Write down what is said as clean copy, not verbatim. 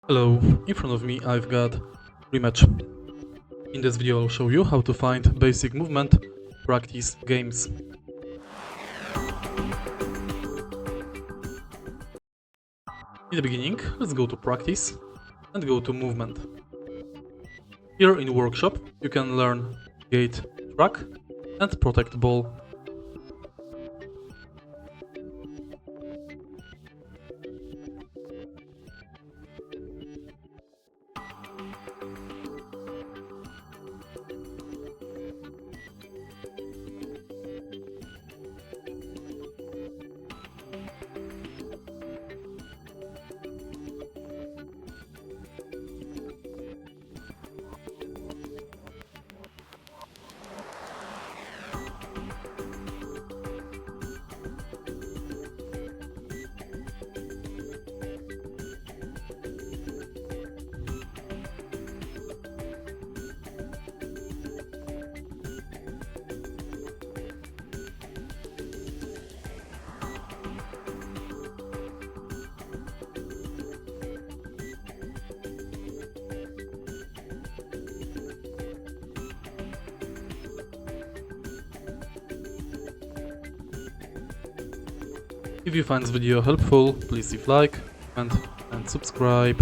Hello, in front of me I've got REMATCH. In this video I'll show you how to find basic movement practice games. In the beginning, let's go to practice and go to movement. Here in workshop you can learn gate, track and protect ball. If you find this video helpful, please leave like, comment and subscribe.